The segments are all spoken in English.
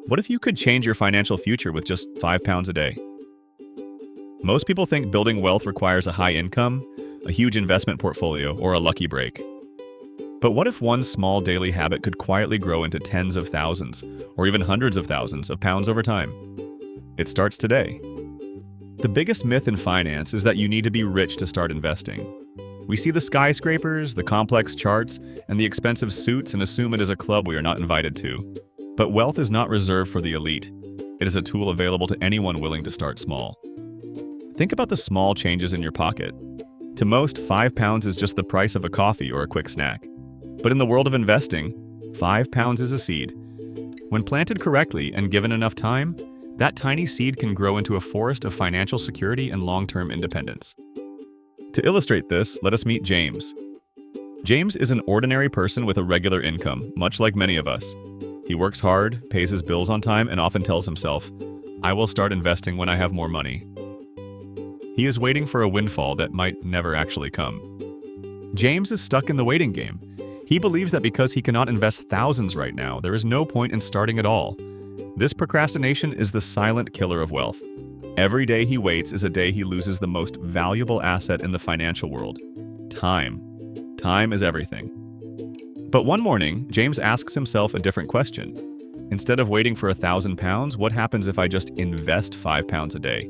What if you could change your financial future with just £5 a day? Most people think building wealth requires a high income, a huge investment portfolio, or a lucky break. But what if one small daily habit could quietly grow into tens of thousands, or even hundreds of thousands of pounds over time? It starts today. The biggest myth in finance is that you need to be rich to start investing. We see the skyscrapers, the complex charts, and the expensive suits and assume it is a club we are not invited to. But wealth is not reserved for the elite. It is a tool available to anyone willing to start small. Think about the small changes in your pocket. To most, £5 is just the price of a coffee or a quick snack. But in the world of investing, £5 is a seed. When planted correctly and given enough time, that tiny seed can grow into a forest of financial security and long-term independence. To illustrate this, let us meet James. James is an ordinary person with a regular income, much like many of us. He works hard, pays his bills on time, and often tells himself, "I will start investing when I have more money." He is waiting for a windfall that might never actually come. James is stuck in the waiting game. He believes that because he cannot invest thousands right now, there is no point in starting at all. This procrastination is the silent killer of wealth. Every day he waits is a day he loses the most valuable asset in the financial world: time. Time is everything. But one morning, James asks himself a different question. Instead of waiting for £1,000, what happens if I just invest £5 a day?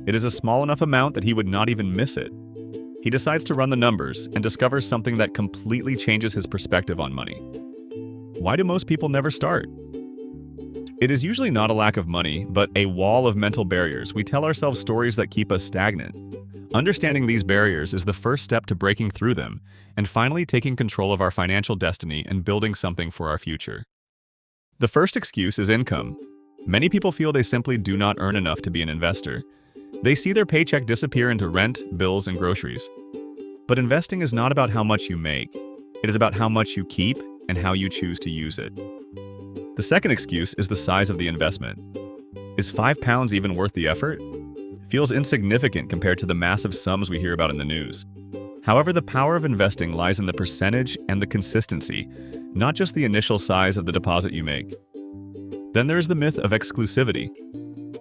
It is a small enough amount that he would not even miss it. He decides to run the numbers and discovers something that completely changes his perspective on money. Why do most people never start? It is usually not a lack of money, but a wall of mental barriers. We tell ourselves stories that keep us stagnant. Understanding these barriers is the first step to breaking through them and finally taking control of our financial destiny and building something for our future. The first excuse is income. Many people feel they simply do not earn enough to be an investor. They see their paycheck disappear into rent, bills, and groceries. But investing is not about how much you make. It is about how much you keep and how you choose to use it. The second excuse is the size of the investment. Is £5 even worth the effort? It feels insignificant compared to the massive sums we hear about in the news. However, the power of investing lies in the percentage and the consistency, not just the initial size of the deposit you make. Then there is the myth of exclusivity.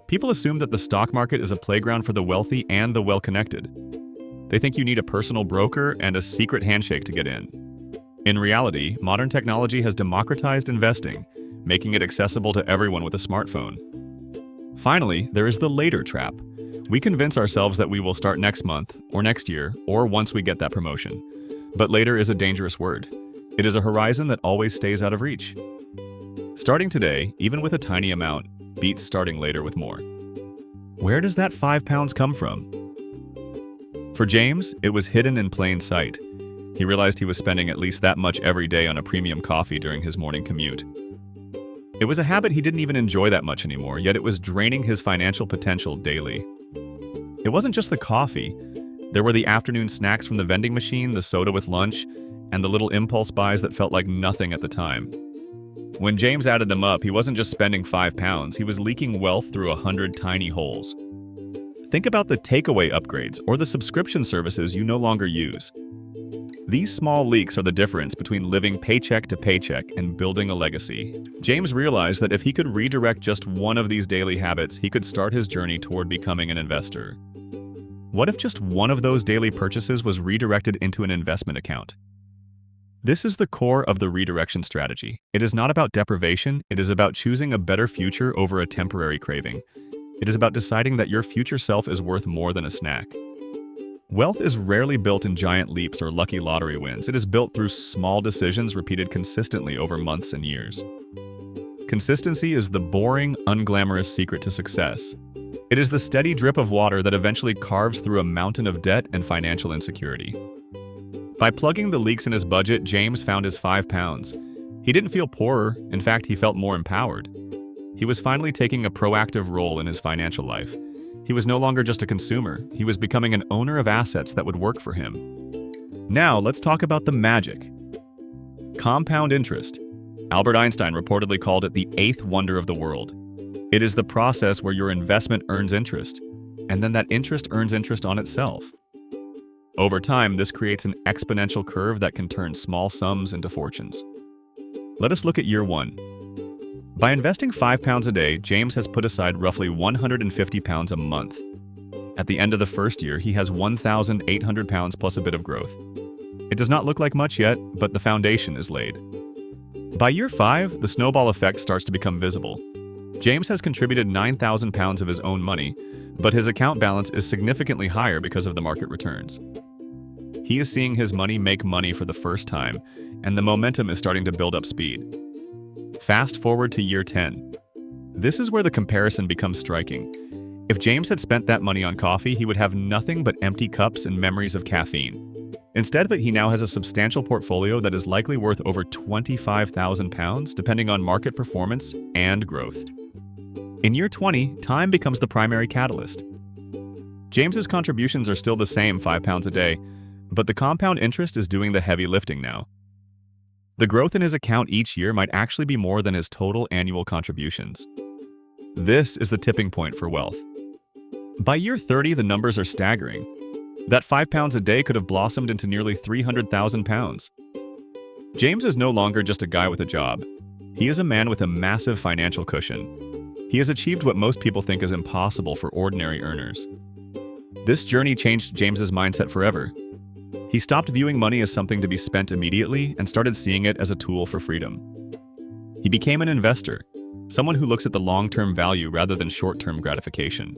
People assume that the stock market is a playground for the wealthy and the well-connected. They think you need a personal broker and a secret handshake to get in. In reality, modern technology has democratized investing, making it accessible to everyone with a smartphone. Finally, there is the later trap. We convince ourselves that we will start next month, or next year, or once we get that promotion. But later is a dangerous word. It is a horizon that always stays out of reach. Starting today, even with a tiny amount, beats starting later with more. Where does that £5 come from? For James, it was hidden in plain sight. He realized he was spending at least that much every day on a premium coffee during his morning commute. It was a habit he didn't even enjoy that much anymore, yet it was draining his financial potential daily. It wasn't just the coffee. There were the afternoon snacks from the vending machine, the soda with lunch, and the little impulse buys that felt like nothing at the time. When James added them up, he wasn't just spending £5, he was leaking wealth through 100 tiny holes. Think about the takeaway upgrades or the subscription services you no longer use. These small leaks are the difference between living paycheck to paycheck and building a legacy. James realized that if he could redirect just one of these daily habits, he could start his journey toward becoming an investor. What if just one of those daily purchases was redirected into an investment account? This is the core of the redirection strategy. It is not about deprivation, it is about choosing a better future over a temporary craving. It is about deciding that your future self is worth more than a snack. Wealth is rarely built in giant leaps or lucky lottery wins. It is built through small decisions repeated consistently over months and years. Consistency is the boring, unglamorous secret to success. It is the steady drip of water that eventually carves through a mountain of debt and financial insecurity. By plugging the leaks in his budget, James found his £5. He didn't feel poorer. In fact, he felt more empowered. He was finally taking a proactive role in his financial life. He was no longer just a consumer. He was becoming an owner of assets that would work for him. Now, let's talk about the magic. Compound interest. Albert Einstein reportedly called it the eighth wonder of the world. It is the process where your investment earns interest, and then that interest earns interest on itself. Over time, this creates an exponential curve that can turn small sums into fortunes. Let us look at year one. By investing £5 a day, James has put aside roughly £150 a month. At the end of the first year, he has £1,800 plus a bit of growth. It does not look like much yet, but the foundation is laid. By year 5, the snowball effect starts to become visible. James has contributed £9,000 of his own money, but his account balance is significantly higher because of the market returns. He is seeing his money make money for the first time, and the momentum is starting to build up speed. Fast forward to year 10. This is where the comparison becomes striking. If James had spent that money on coffee, he would have nothing but empty cups and memories of caffeine. Instead of it, he now has a substantial portfolio that is likely worth over £25,000, depending on market performance and growth. In year 20, time becomes the primary catalyst. James's contributions are still the same £5 a day, but the compound interest is doing the heavy lifting now. The growth in his account each year might actually be more than his total annual contributions. This is the tipping point for wealth. By year 30, the numbers are staggering. That £5 a day could have blossomed into nearly £300,000. James is no longer just a guy with a job. He is a man with a massive financial cushion. He has achieved what most people think is impossible for ordinary earners. This journey changed James's mindset forever. He stopped viewing money as something to be spent immediately and started seeing it as a tool for freedom. He became an investor, someone who looks at the long-term value rather than short-term gratification.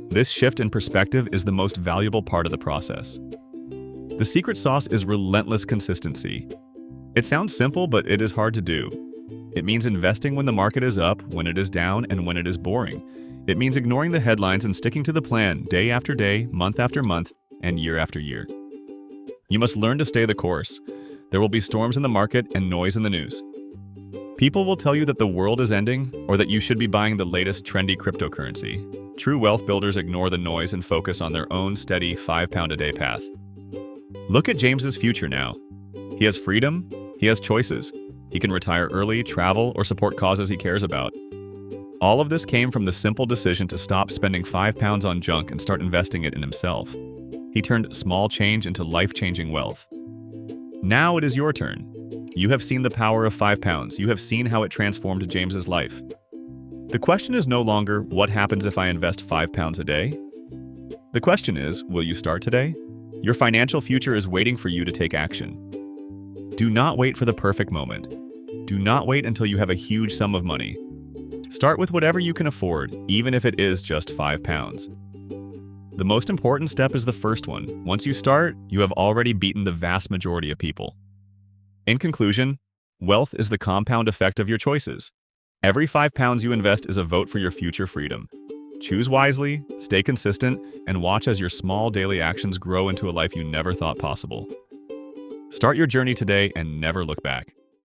This shift in perspective is the most valuable part of the process. The secret sauce is relentless consistency. It sounds simple, but it is hard to do. It means investing when the market is up, when it is down, and when it is boring. It means ignoring the headlines and sticking to the plan day after day, month after month, and year after year. You must learn to stay the course. There will be storms in the market and noise in the news. People will tell you that the world is ending or that you should be buying the latest trendy cryptocurrency. True wealth builders ignore the noise and focus on their own steady £5 a day path. Look at James's future now. He has freedom, he has choices. He can retire early, travel, or support causes he cares about. All of this came from the simple decision to stop spending £5 on junk and start investing it in himself. He turned small change into life-changing wealth. Now it is your turn. You have seen the power of £5. You have seen how it transformed James's life. The question is no longer, what happens if I invest £5 a day? The question is, will you start today? Your financial future is waiting for you to take action. Do not wait for the perfect moment. Do not wait until you have a huge sum of money. Start with whatever you can afford, even if it is just £5. The most important step is the first one. Once you start, you have already beaten the vast majority of people. In conclusion, wealth is the compound effect of your choices. Every £5 you invest is a vote for your future freedom. Choose wisely, stay consistent, and watch as your small daily actions grow into a life you never thought possible. Start your journey today and never look back.